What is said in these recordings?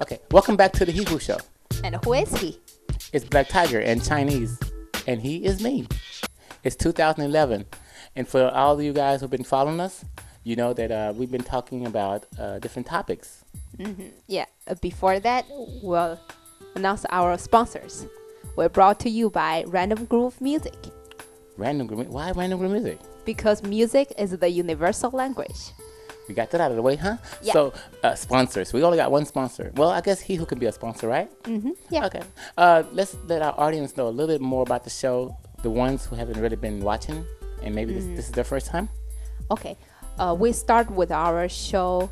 Okay, welcome back to the HeiHu Show. And who is he? It's Black Tiger in Chinese, and he is me. It's 2011, and for all of you guys who've been following us, you know that we've been talking about different topics. Yeah, before that, we'll announce our sponsors. We're brought to you by Random Groove Music. Why random groove music? Because music is the universal language. We got that out of the way, huh? Yeah. So, sponsors. We only got one sponsor. Well, I guess HeiHu can be a sponsor, right? Yeah. Okay. Let's let our audience know a little bit more about the show, the ones who haven't really been watching, and maybe this is their first time. Okay. We start with our show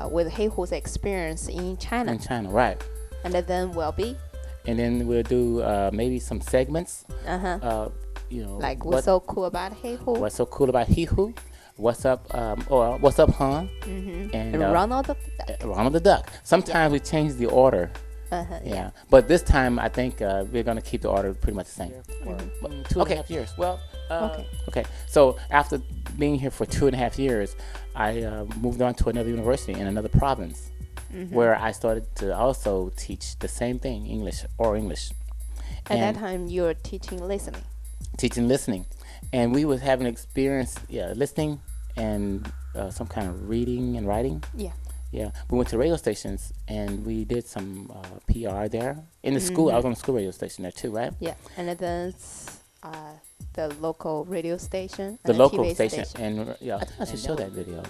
with HeiHu's experience in China. In China, right. And then we'll be... And then we'll do maybe some segments. Like what's so cool about HeiHu? What's so cool about HeiHu? What's up, or what's up, Han? And Ronald the Duck. Ronald the Duck. Sometimes we change the order. Yeah. But this time, I think we're going to keep the order pretty much the same. 2.5 years. Well, okay. So after being here for 2.5 years, I moved on to another university in another province where I started to also teach the same thing, English. At that time, you were teaching listening. Teaching listening. And we was having experience listening and some kind of reading and writing. Yeah. We went to radio stations and we did some PR there. In the school, I was on the school radio station there too, right? Yeah. And then the local radio station. The and local TV station. And I think I should show that video.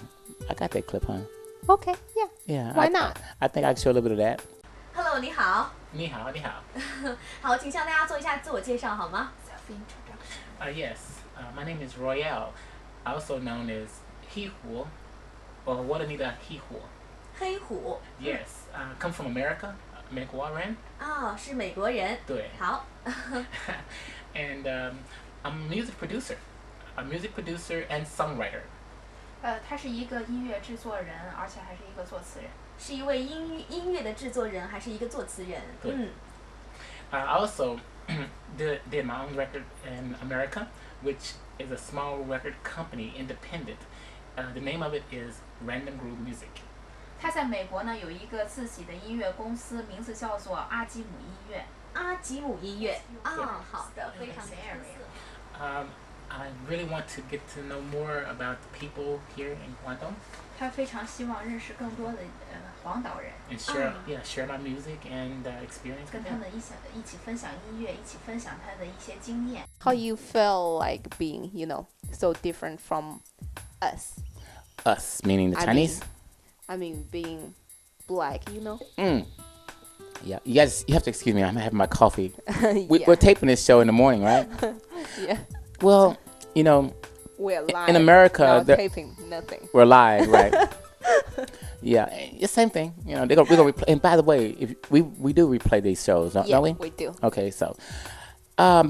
I got that clip, huh? Okay, yeah. Yeah. Why not? I think I can show a little bit of that. Hello， 你好。你好，你好。好，请向大家做一下自我介绍好吗？ Yes. My name is Royale, also known as HeiHu, or what I need a HeiHu. 黑虎。 Yes. Come from America, 美国人。哦，是美国人。对。好。And I'm a music producer and songwriter. 他是一个音乐制作人，而且还是一个作词人。是一位音乐的制作人，还是一个作词人？对。I also did my own record in America, which is a small record company, independent. The name of it is Random Groove Music. 他在美国呢有一个自己的音乐公司，名字叫做阿基姆音乐。阿基姆音乐。啊，好的，非常的出色。I really want to get to know more about the people here in Guangdong. 他非常希望认识更多的黄岛人。And share my music and experience. 跟他们一起分享音乐，一起分享他的一些经验。How you feel like being, so different from us? Us, meaning the Chinese? I mean being black, Yeah, you have to excuse me. I'm having my coffee. Yeah. We're taping this show in the morning, right? Yeah. Well, we're live. in America, not taping nothing. We're live, right? Yeah, it's the same thing. We're gonna replay. And by the way, if we do replay these shows, don't we? We do. Okay, so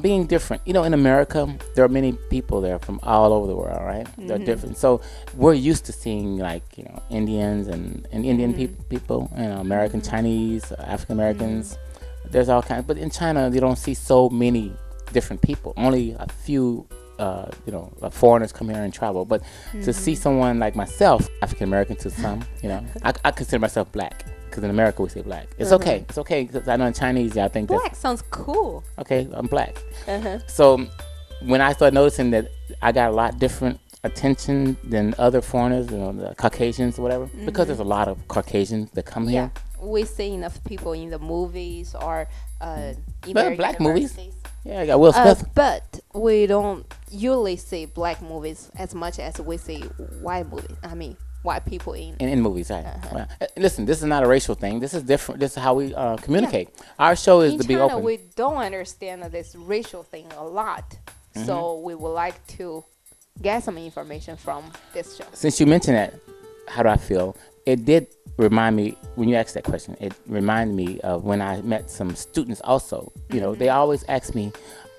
being different, in America, there are many people there from all over the world, right? They're different. So we're used to seeing Indians and Indian people, American, Chinese, African Americans. There's all kinds. But in China, you don't see so many different people. Only a few, foreigners come here and travel. But to see someone like myself, African American to some, I consider myself black. Because in America we say black. It's okay. It's okay because I know in Chinese, I think black sounds cool. Okay, I'm black. So when I started noticing that I got a lot different attention than other foreigners, the Caucasians or whatever, because there's a lot of Caucasians that come here. We see enough people in the movies or black movies. Yeah, I got Will Smith. But we don't usually see black movies as much as we see white movies. I mean, white people in movies, right? Well, listen, this is not a racial thing. This is different. This is how we communicate. Our show is to be open. In China, we don't understand this racial thing a lot, so we would like to get some information from this show. Since you mentioned that, how do I feel? It did remind me, when you asked that question, it reminded me of when I met some students also. They always ask me,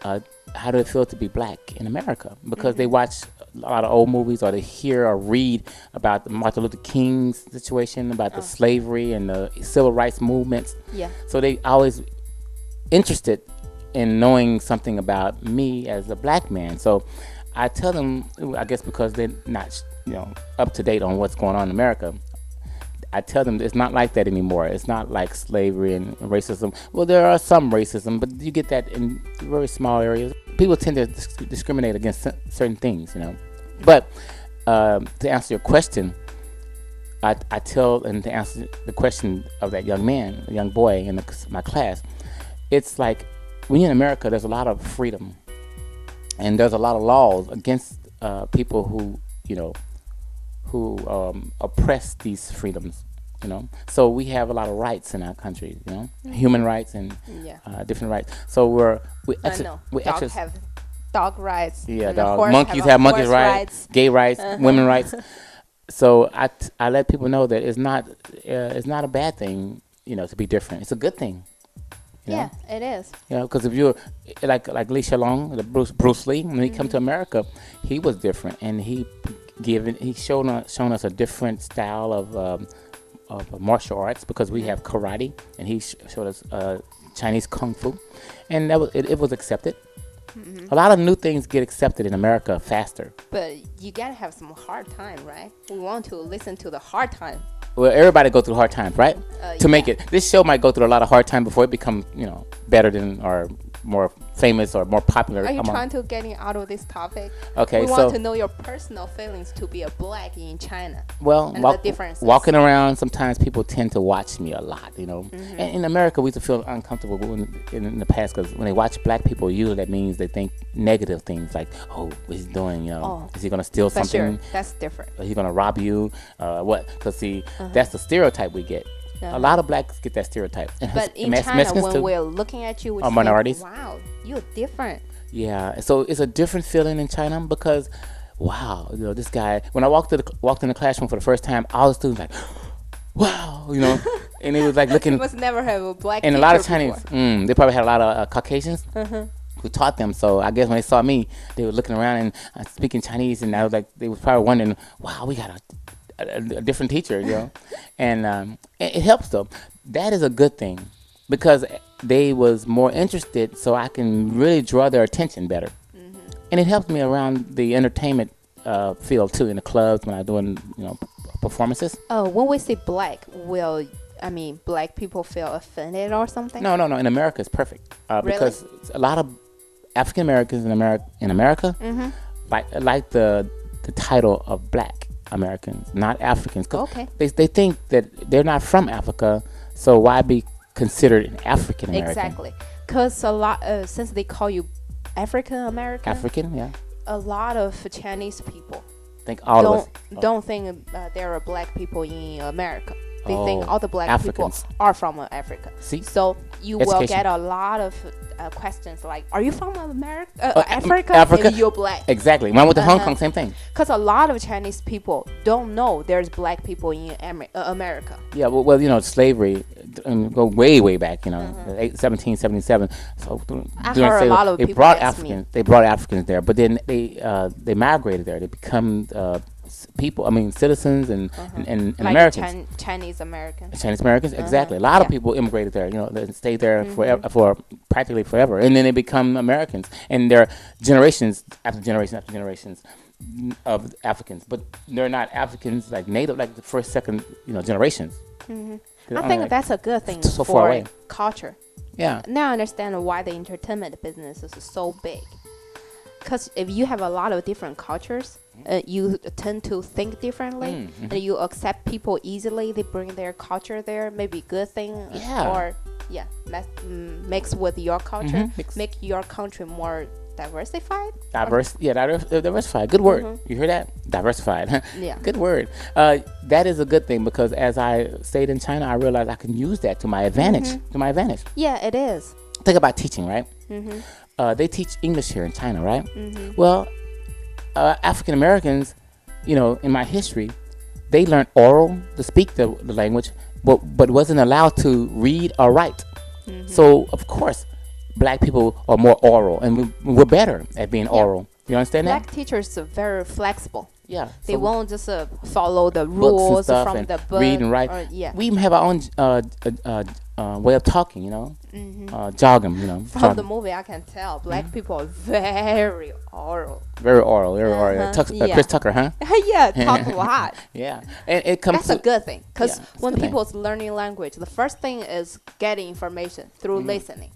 how do it feel to be black in America? Because they watch a lot of old movies, or they hear or read about the Martin Luther King's situation, about the slavery and the civil rights movements. Yeah. So they always interested in knowing something about me as a black man. So I tell them, I guess because they're not, up to date on what's going on in America, I tell them it's not like that anymore. It's not like slavery and racism. Well, there are some racism, but you get that in very small areas. People tend to discriminate against certain things, you know. But to answer your question, I tell, and to answer the question of that young man, a young boy in my class, it's like when you're in America, there's a lot of freedom, and there's a lot of laws against people who, you know, who oppress these freedoms, you know. So we have a lot of rights in our country, you know, human rights and different rights. So we Dogs have dog rights. Yeah, and dog. horse Monkeys have have monkey horse rights, gay rights, women rights. So I let people know that it's not a bad thing, you know, to be different. It's a good thing. You know? It is. You know, because if you're like Lee Shalong, Bruce Lee, when he come to America, he was different, and he shown us a different style of martial arts, because we have karate, and he showed us Chinese kung fu, and it was accepted. A lot of new things get accepted in America faster. But you gotta have some hard time, right? We want to listen to the hard time. Well, everybody go through hard times, right? To make it, this show might go through a lot of hard time before it become, you know, better than or more famous or more popular. Are you trying to get out of this topic? Okay, we want to know your personal feelings to be a black in China. Well, and the differences. Walking around, sometimes people tend to watch me a lot, you know. And in America, we used to feel uncomfortable in the past, because when they watch black people, usually that means they think negative things, like, oh, what's he doing? You know, is he gonna steal something? Sure, that's different. Is he gonna rob you? What? Because see, that's the stereotype we get. A lot of blacks get that stereotype. But in China, when we're looking at you, we think, minorities. Wow, you're different. Yeah, so it's a different feeling in China, because, wow, you know, this guy. When I walked in the classroom for the first time, all the students like, wow, you know, and it was like looking. You must never have a black. And a lot of Chinese. They probably had a lot of Caucasians who taught them. So I guess when they saw me, they were looking around and speaking Chinese, and I was like, they was probably wondering, wow, we got a different teacher, you know. And it helps though. That is a good thing, because they was more interested, so I can really draw their attention better. And it helped me around the entertainment field too, in the clubs when I'm doing, you know, performances. Oh, when we say black, black people feel offended or something? No. In America, it's perfect, because a lot of African Americans in America like the title of Black Americans, not Africans. Okay. They think that they're not from Africa, so why be considered an African American? Exactly, because a lot since they call you African American. Yeah. A lot of Chinese people think all of us don't think there are black people in America. They think all the black Africans. people are from Africa. See? So you Education. will get a lot of questions like, "Are you from America? Africa? Africa? And you're black." Exactly. When I went to Hong Kong, same thing. Because a lot of Chinese people don't know there's black people in America. Yeah. Well, you know, slavery go way back. You know, 1777. So I heard a lot of they people brought ask me. Africans. They brought Africans there, but then they migrated there. They become people. I mean, citizens and Like Americans. Chinese Americans. Chinese Americans, exactly. A lot of people immigrated there. You know, they stayed there for practically forever, and then they become Americans. And they're generations after generations of Africans, but they're not Africans like native, like the first, second, generations. I think that's a good thing so for far away. Culture. Yeah. Now I understand why the entertainment business is so big. Because if you have a lot of different cultures, you tend to think differently, and you accept people easily. They bring their culture there, maybe good thing, or mix with your culture, make your country more diversified. Diversified. Good word. You hear that? Diversified. Yeah. Good word. That is a good thing, because as I stayed in China, I realized I can use that to my advantage. Yeah, it is. Think about teaching, right? They teach English here in China, right? Well, African Americans, in my history, they learned oral to speak the language, but wasn't allowed to read or write. So, of course, black people are more oral, and we're better at being oral. You understand Black that? teachers are very flexible. Yeah. They so won't just follow the books and rules stuff from and the book. read and write. Or, yeah. We even have our own way of talking, jargon, From jargon. the movie, I can tell black people are very oral. Very oral, very oral. Yeah. Chris Tucker, huh? Yeah, talk a lot. Yeah, and it comes. That's a good thing, because Yeah, it's a when good thing. people's learning language, the first thing is getting information through listening.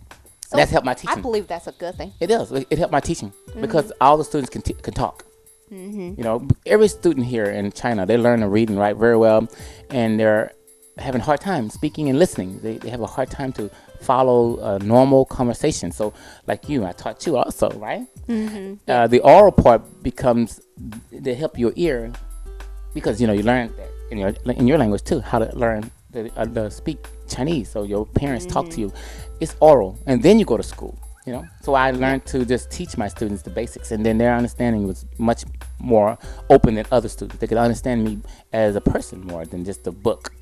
So That's helped my I teaching. believe that's a good thing. It does. It helped my teaching because all the students can talk. Every student here in China, they learn to read and write very well, and they're having a hard time speaking and listening. They have a hard time to follow a normal conversation. So, like you, I taught you also, right? The oral part becomes to help your ear, because you learn that in your language too, how to learn to speak Chinese. So your parents talk to you. It's oral, and then you go to school. So I learned to just teach my students the basics, and then their understanding was much more open than other students. They could understand me as a person more than just a book.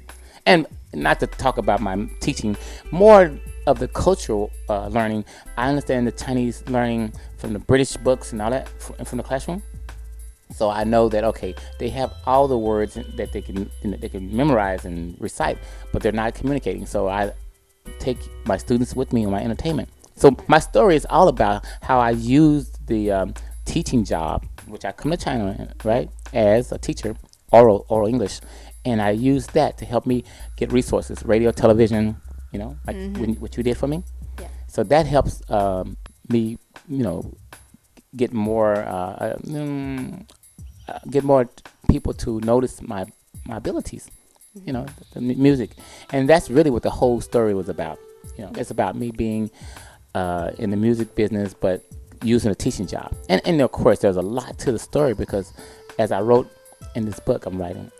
And not to talk about my teaching, more of the cultural learning. I understand the Chinese learning from the British books and all that from the classroom. So I know that, okay, they have all the words that they can memorize and recite, but they're not communicating. So I take my students with me on my entertainment. So my story is all about how I used the teaching job, which I come to China, right, as a teacher, oral English, and I used that to help me get resources, radio, television, like what you did for me. Yeah. So that helps me, get more people to notice my abilities, the music, and that's really what the whole story was about. It's about me being in the music business, but using a teaching job. And of course, there's a lot to the story, because as I wrote in this book, I'm writing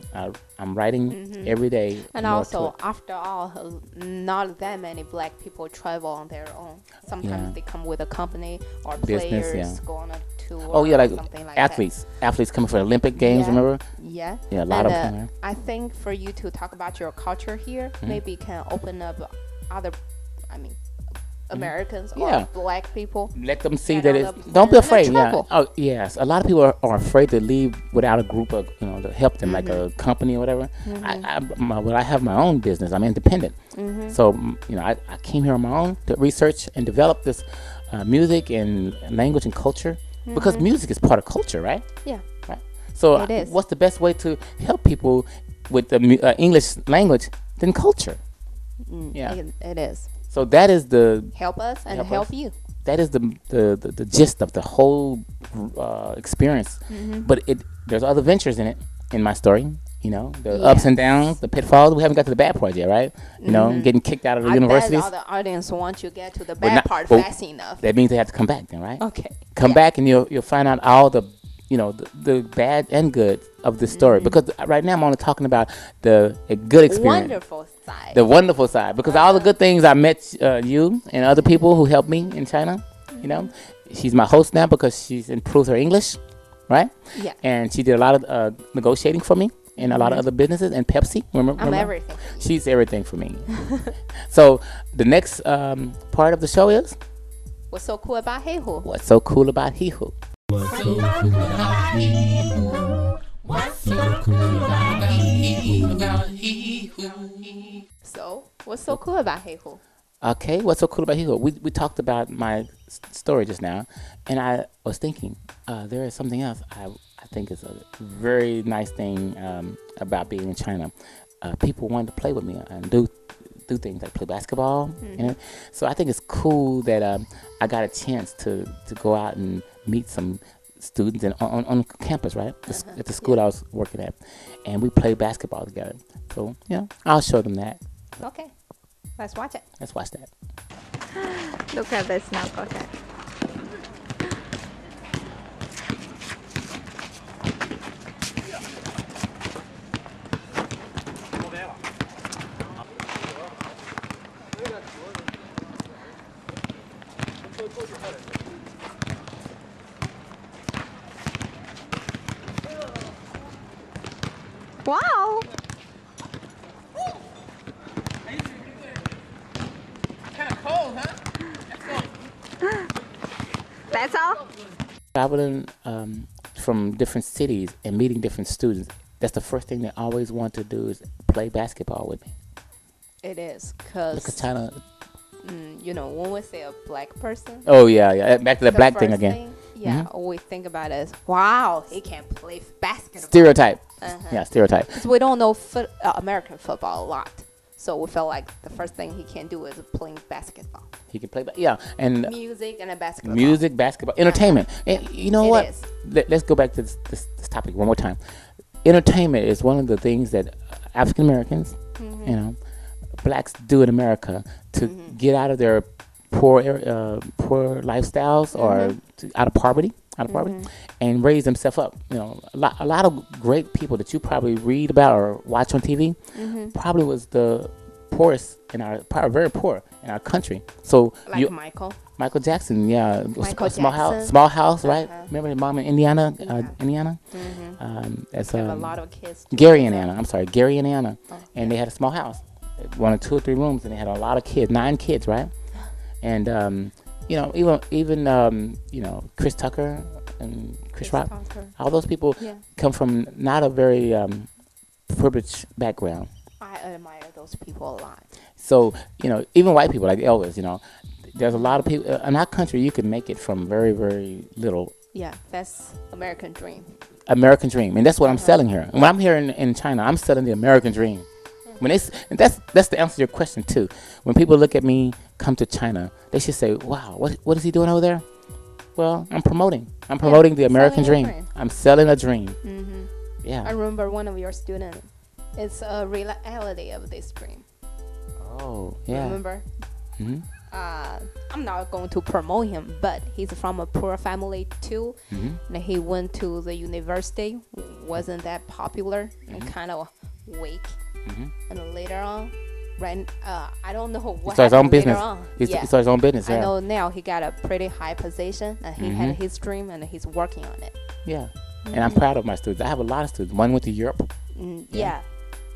every day. And also, after all, not that many black people travel on their own. Sometimes they come with a company or Business, players go on a tour. like something like athletes coming for the Olympic Games. Remember? Yeah. Yeah, a lot and, of them. I think for you to talk about your culture here, maybe can open up other, Americans or black people. Let them see that that are it's. Don't be afraid. Yeah. travel. Oh yes. A lot of people are afraid to leave without a group of to help them, like a company or whatever. I have my own business. I'm independent. So I came here on my own to research and develop this music and language and culture, because music is part of culture, right? Yeah. Right. So It is. what's the best way to help people with the English language than culture? Yeah. It is. So that is the Help us and help you. that is the gist of the whole experience. But there's other ventures in it, in my story. The ups and downs, the pitfalls. We haven't got to the bad part yet, right? Getting kicked out of the universities. I bet all the audience want you to get to the bad part but fast enough. That means they have to come back then, right? Okay. Come back and you'll find out all the the bad and good of the story. Because right now I'm only talking about the good experience. Wonderful side. The wonderful side, because all the good things I met you and other people who helped me in China. She's my host now because she's improved her English, right? Yeah. And she did a lot of negotiating for me and a lot of other businesses, and Pepsi. Remember? I'm everything. She's everything for me. So the next part of the show is What's so cool about HeiHu? what's so cool about HeiHu. What's so cool about HeiHu? What's so cool about HeiHu? So, what's so cool about HeiHu? Okay, what's so cool about HeiHu? We talked about my story just now, and I was thinking there is something else I think is a very nice thing about being in China. People wanted to play with me and do things like play basketball. So I think it's cool that I got a chance to go out and meet some students on campus, right? At the school I was working at, and we played basketball together. So I'll show them that. Okay. Let's watch it. Let's watch that. Look at this knuckle head. Wow! Kind of cold, huh? Let's go. That's all? Traveling from different cities and meeting different students, that's the first thing they always want to do is play basketball with me. It is, Look at because, China. you know, when we say a black person, Oh yeah. Back to that the black thing first again. yeah, all we think about is, wow, he can play basketball. Stereotype. Uh-huh. Yeah, stereotype. 'Cause we don't know American football a lot. So we felt like the first thing he can do is playing basketball. He can play. Yeah, and Music and a basketball. music, basketball, entertainment. And you know It what? is. Let's go back to this topic one more time. Entertainment is one of the things that African Americans, Mm-hmm. you know, blacks do in America to get out of their poor lifestyles or out of poverty, and raise themselves up. You know, a lot of great people that you probably read about or watch on TV probably was the poorest in our, probably very poor in our country. So Like Michael. Michael Jackson, yeah, Michael Jackson. Small House, right? Uh-huh. Remember his mom in Indiana, Indiana. That's Have a lot of kids. too. Gary and Anna. I'm sorry, Gary and Anna, Oh, and they had a small house, one or 2 or 3 rooms, and they had a lot of kids, 9 kids, right? And you know, even you know, Chris Tucker and Chris Rock, Tucker. all those people Yeah. come from not a very privileged background. I admire those people a lot. So, you know, even white people like Elvis, you know, there's a lot of people in our country. You can make it from very, very little. Yeah, that's American dream. American dream, and that's what I'm selling here. And when I'm here in China, I'm selling the American dream. When and that's the answer to your question too. When people look at me come to China, they should say, "Wow, what is he doing over there?" Well, I'm promoting the American selling a dream. dream. I'm selling a dream. I Yeah. remember one of your students. It's a reality of this dream. Oh, yeah. Remember? Mhm. I'm not going to promote him, but he's from a poor family too. Mhm. And he went to the university, wasn't that popular, and kind of weak. Mhm. And later on, I don't know what He starts his own happened later business. on. He Yeah. starts his own business. I Yeah. know now he got a pretty high position, and he had Mhm. his dream, and he's working on it. Yeah. And I'm proud of my students. I have a lot of students. One went to Europe Yeah.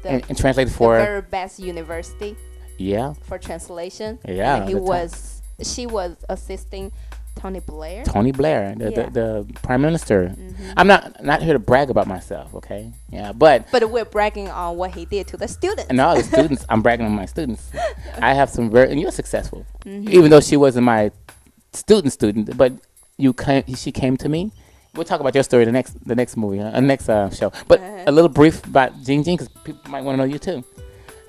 The, and translated the for very best university yeah. for translation. Yeah, And the she was assisting Tony Blair. Tony Blair, Yeah. the prime minister. I'm not here to brag about myself, okay? Yeah, but But we're bragging on what he did to the students. and all the students, I'm bragging on my students. I have some and you're successful, even though she wasn't my student. But she came to me. We'll talk about your story the next movie, next show. But a little brief about Jing Jing, because people might want to know you too.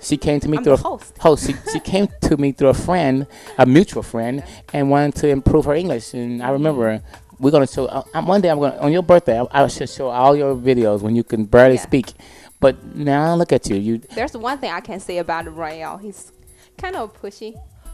She came to me I'm through the host. She came to me through a friend, a mutual friend, and wanted to improve her English. And I remember we're gonna show. One day I'm gonna on your birthday. I should show all your videos when you can barely Yeah. speak. But now look at you. There's one thing I can say about Royale. He's kind of pushy.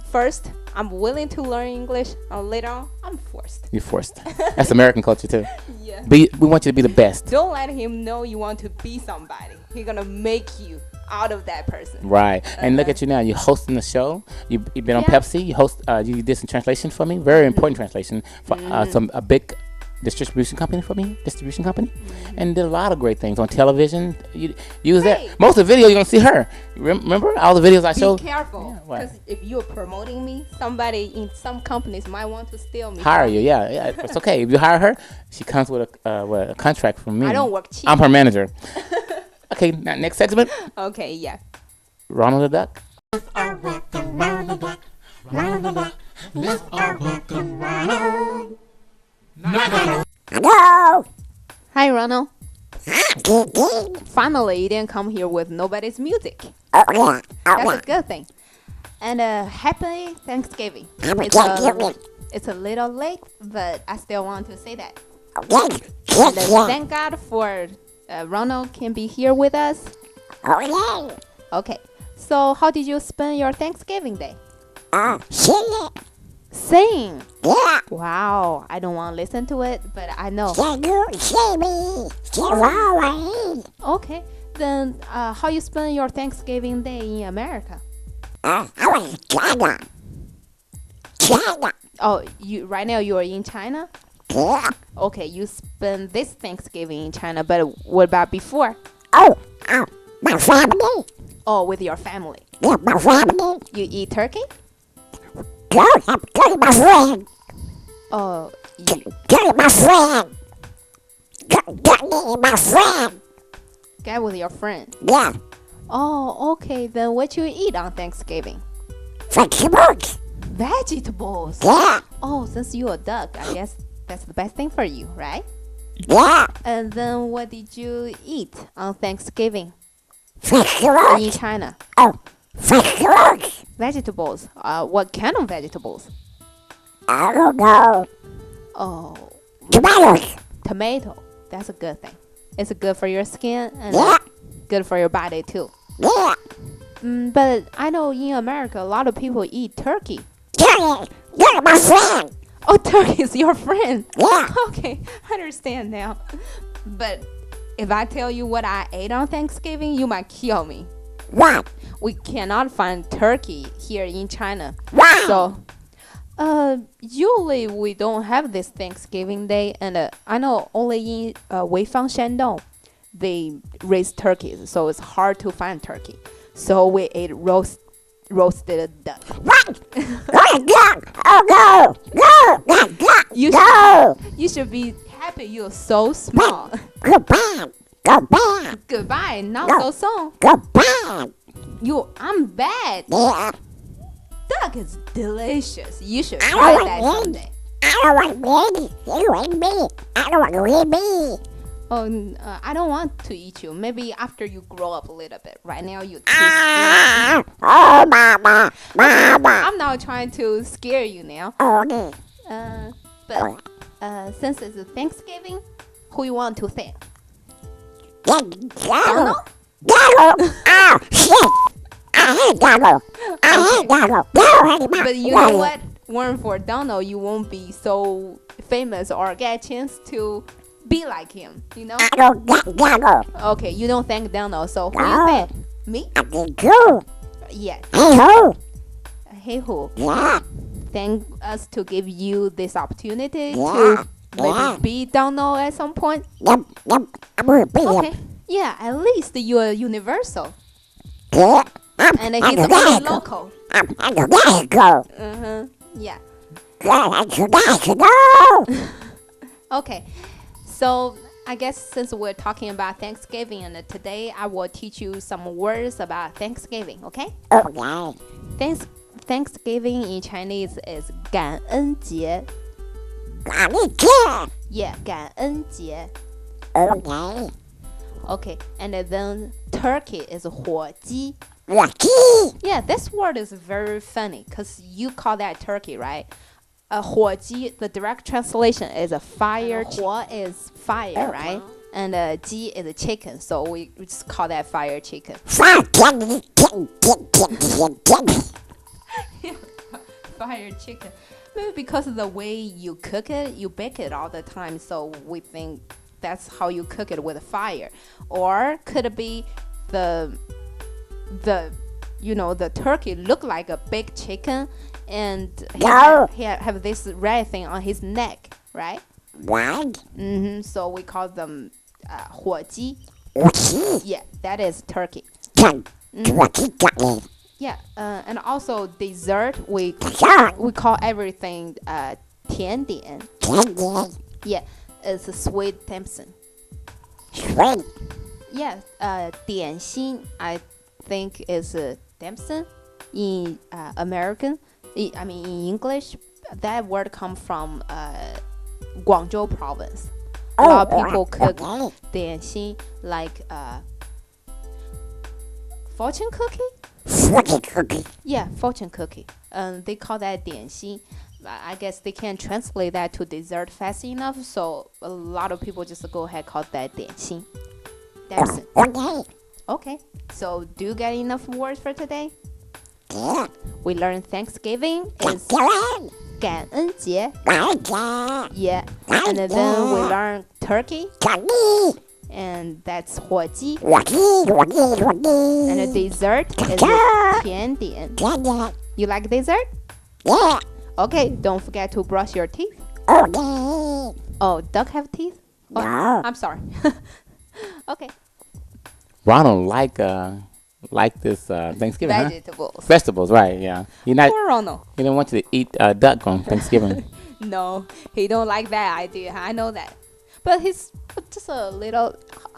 First, I'm willing to learn English, and later on, I'm forced. You're forced. That's American culture too. Yeah. We want you to be the best. Don't let him know you want to be somebody. He's gonna make you out of that person. Right. And look at you now. You're hosting the show. You've been on Yeah. Pepsi. You did some translation for me. Very important translation for a big distribution company for me. And did a lot of great things on television. You use Hey. that. Most of the video you're gonna see her. Remember all the videos I Be showed? careful, Yeah, what? because if you're promoting me, somebody in some companies might want to steal me. Hire from you. Yeah. It's okay. If you hire her, she comes with a contract from me. I don't work cheap. I'm her manager. Okay. Now, next segment. Okay, yeah. Ronald the Duck. Let's all welcome Ronald the Duck. Ronald the Duck. Let's all welcome Ronald. Hi, Ronald. Finally, you didn't come here with nobody's music. Oh, That's a good thing. And happy Thanksgiving. It's a little late, but I still want to say that. And, thank God for Ronald can be here with us. Okay. So, how did you spend your Thanksgiving day? Sing. Yeah. Wow. I don't want to listen to it, but I know. Okay. Then, how you spend your Thanksgiving day in America? Oh, right now you are in China? Okay, you spend this Thanksgiving in China, but what about before? My family. Oh, with your family. Yeah, my family. You eat turkey? Go to my friend. Oh, Go to my friend. Got my friend. Get with your friend. Yeah. Oh, okay. Then what you eat on Thanksgiving? Vegetables. Vegetables. Yeah. Oh, since you're a duck, I guess that's the best thing for you, right? Yeah. And then what did you eat on Thanksgiving in Vegetables. China? Oh, vegetables. Vegetables. What kind of vegetables? I don't know. Oh, Tomatoes. tomato. That's a good thing. It's good for your skin and Yeah. good for your body too. Yeah. But I know in America, a lot of people eat turkey. You're my friend. Oh, turkey is your friend. Yeah. Okay, I understand now. But if I tell you what I ate on Thanksgiving, you might kill me. What? We cannot find turkey here in China. Why? So, usually we don't have this Thanksgiving Day, and I know only in Weifang, Shandong, they raise turkeys, so it's hard to find turkey. So we ate roasted duck. What? Oh, go. Oh, go. Go. Go. You Go. You should be happy you're so small. Go back. Go back. Goodbye, not No. so soon. Go back. I'm bad. Yeah. Duck is delicious. You should I try don't that want someday. I don't want baby. You ain't me. I don't want to eat me. Oh, I don't want to eat you. Maybe after you grow up a little bit. Right now, you're too Ah. Oh, mama. Mama. I'm not trying to scare you now. Okay. But since it's a Thanksgiving, who you want to thank? Yeah, Donald? Goggle. Oh, shit. I hate Goggle. I hate Goggle. Go, But you know what? Weren't for Donald, you won't be so famous or get a chance to be like him. You know? Goggle. Okay, you don't thank Donald, so who you No. thank? Me? Ah. I think you. Iya. Yeah. HeiHu. HeiHu, Yeah. thank us to give you this opportunity Yeah. to maybe Yeah. be Donald at some point. Yep. I'm gonna be Okay. Yeah, at least you're universal. Yeah. And he's only local. I'm the guy go. Yeah. Yeah, the guy go. Okay. So I guess since we're talking about Thanksgiving, and today I will teach you some words about Thanksgiving. Okay? Okay. Thanksgiving in Chinese is 感恩节. I need care. Yeah, 感恩节. Okay. Okay. And then turkey is 火鸡. Lucky. Yeah, this word is very funny because you call that turkey, right? 火鸡, the direct translation is a fire. 火 is fire, right? And 鸡 is a chicken, so we just call that fire chicken. Fire chicken. Maybe because of the way you cook it, you bake it all the time, so we think that's how you cook it, with fire. Or could it be the turkey look like a big chicken, and he have this red thing on his neck, right? What? So we call them 火鸡. Lucky. Yeah, that is turkey. Lucky. Yeah, and also dessert, we Yeah. call everything 甜点. Candy. Yeah, it's a sweet damson. Sweet. Yeah, 点心 I think is a damson in American. I mean in English, that word comes from Guangzhou province. A lot of people cook 点心 like fortune cookie. Fortune cookie. Yeah, fortune cookie. They call that 点心. I guess they can't translate that to dessert fast enough, so a lot of people just go ahead and call that 点心. Damson. Okay. Okay, so do you get enough words for today? Yeah. We learned Thanksgiving is Dylan. 感恩节. Okay. Yeah, and then we learned turkey, Lucky. and that's 火鸡. Lucky. And the dessert is 甜点. Candy. You like dessert? Yeah. Okay, don't forget to brush your teeth. Okay. Oh, duck have teeth? Oh, No. I'm sorry. Okay. Ronald like this Thanksgiving, huh? Vegetables. Vegetables, right? Yeah. He Ronald. don't want you to eat duck on Thanksgiving. No, he don't like that idea. I know that. But he's just a little.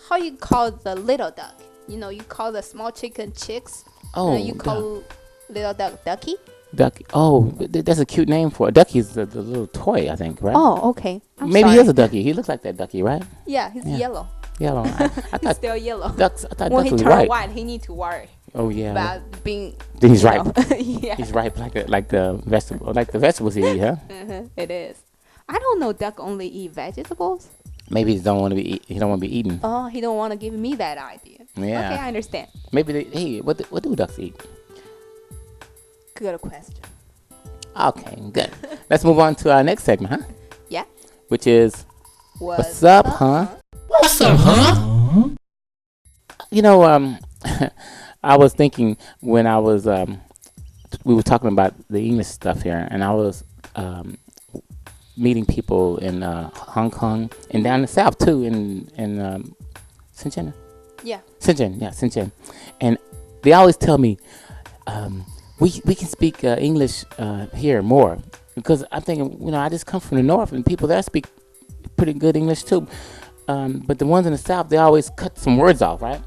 How you call the little duck? You know, you call the small chicken chicks. Oh, You call little duck ducky. ducky. Oh, that's a cute name for it. Ducky is the little toy, I think, right? Oh, okay. Maybe he is a ducky. He looks like that ducky, right? Yeah, he's yellow. Yellow. I He's thought still yellow. ducks. I thought When ducks he was turns ripe. white, he need to worry Oh yeah. about being. Then he's you ripe. know. Yeah. He's ripe like the vegetable, like the vegetables he eat, huh? It is. I don't know. Duck only eat vegetables. Maybe he don't want to be. He don't want to be eaten. Oh, he don't want to give me that idea. Yeah. Okay, I understand. Maybe hey, what do ducks eat? Good question. Okay, good. Let's move on to our next segment, huh? Yeah. Which is what's up, huh? What's up, huh? You know, I was thinking when I was we were talking about the English stuff here, and I was meeting people in Hong Kong and down the south too, in Shenzhen. Yeah. Shenzhen, and they always tell me we can speak English here more, because I'm thinking, you know, I just come from the north and people there speak pretty good English too, but the ones in the south, they always cut some words off, right?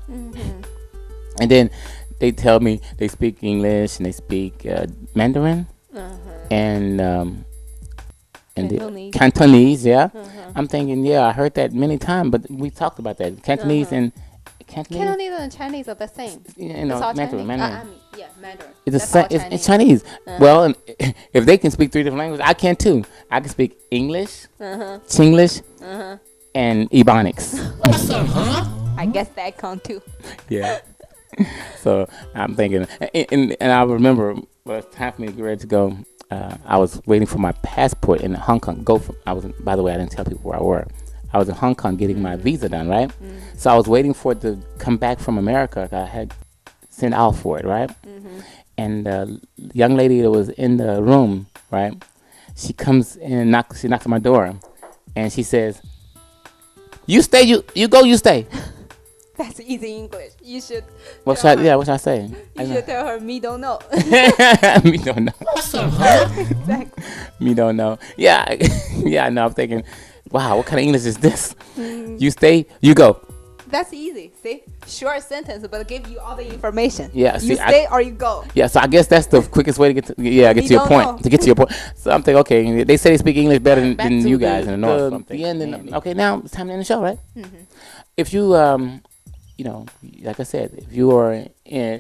And then they tell me they speak English and they speak Mandarin and Cantonese. Cantonese, yeah. I'm thinking, yeah, I heard that many times, but we talked about that. Cantonese and Cantonese and Chinese are the same. you know, It's all Mandarin. Chinese. Yeah, Mandarin. It's the That's same. all It's Chinese. Well, and if they can speak 3 different languages, I can too. I can speak English, Chinglish, and Ebonics. What's up, huh? I guess that count too. Yeah. So I'm thinking, and I remember when it's time for me to get ready to go. I was waiting for my passport in Hong Kong. By the way, I didn't tell people where I were. I was in Hong Kong getting my visa done, right? So I was waiting for it to come back from America. I had sent out for it, right? And the young lady that was in the room, right? She comes in, she knocks on my door, and she says, "You stay, you go, you stay." That's easy English. You should. What should I say? You should tell her me don't know. Me don't know. What's up, huh? Exactly. Me don't know. Yeah, yeah. No, I'm thinking, wow, what kind of English is this? You stay, you go. That's easy. See, short sentence, but give you all the information. Yeah, see, you stay or you go. Yeah, so I guess that's the quickest way to get to to your point. To get to your point. So I'm thinking, okay, they say they speak English better than you guys in the north. So I'm thinking, okay, now it's time to end the show, right? If you you know, like I said, if you are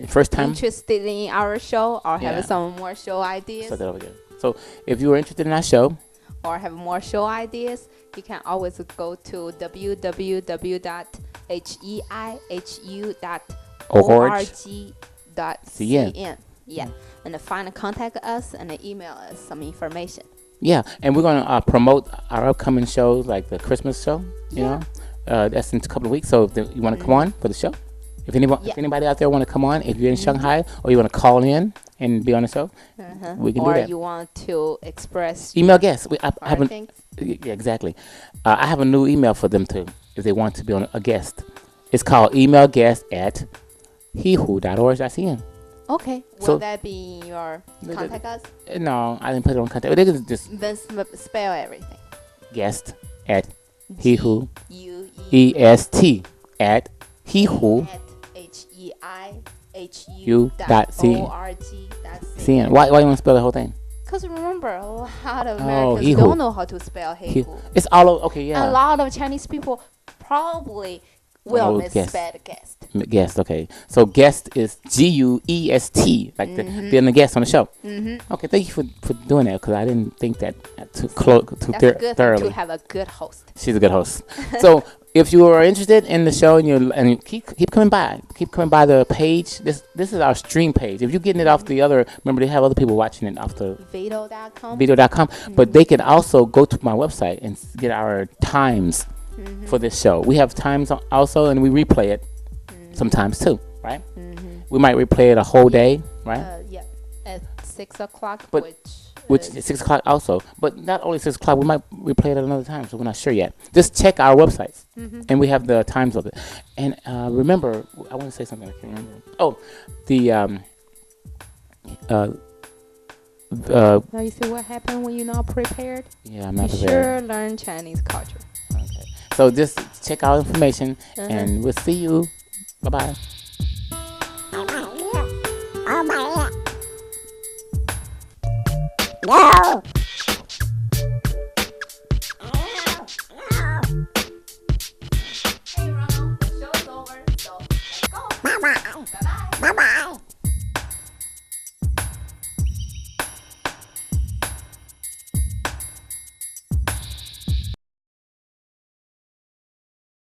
first time interested in our show or have some more show ideas, start that over again. So if you are interested in our show or have more show ideas, you can always go to www.heihu.org.cn. Yeah, and find contact us and email us some information. Yeah, and we're gonna promote our upcoming shows, like the Christmas show. You know, that's in a couple of weeks. So if you want to come on for the show, if anybody out there want to come on, if you're in Shanghai or you want to call in and be on the show, we can do that. Or you want to express email guests. I have things. Yeah, exactly. I have a new email for them too, if they want to be on a guest. It's called emailguest@heihu.org.cn. Okay. Will that be your contact us? No, I didn't put it on contact. They can just Then spell everything. guest at heihu EST at heihu HeiHu.org.cn. Why you want to spell the whole thing? Because remember, a lot of Americans Heihu. don't know how to spell Heihu. It's all over. Okay, yeah. A lot of Chinese people probably will misspell guest. Guest, okay. So guest is GUEST, like they're the guest on the show. Okay, thank you for doing that, because I didn't think that too That's thoroughly. good to have a good host. She's a good host. So if you are interested in the show and you keep coming by the page. This is our stream page. If you're getting it off the other, remember they have other people watching it off the video.com. But they can also go to my website and get our times for this show. We have times also, and we replay it sometimes too, right? We might replay it a whole day, right? Yeah, at 6 o'clock, which is 6 o'clock also. But not only 6 o'clock, we might replay it at another time, so we're not sure yet. Just check our websites, and we have the times of it. And remember, I want to say something I can't remember. Oh, now you see what happened when you're not prepared? Yeah, I'm not prepared. Sure learn Chinese culture. Okay. So just check our information, and we'll see you. Bye bye. No.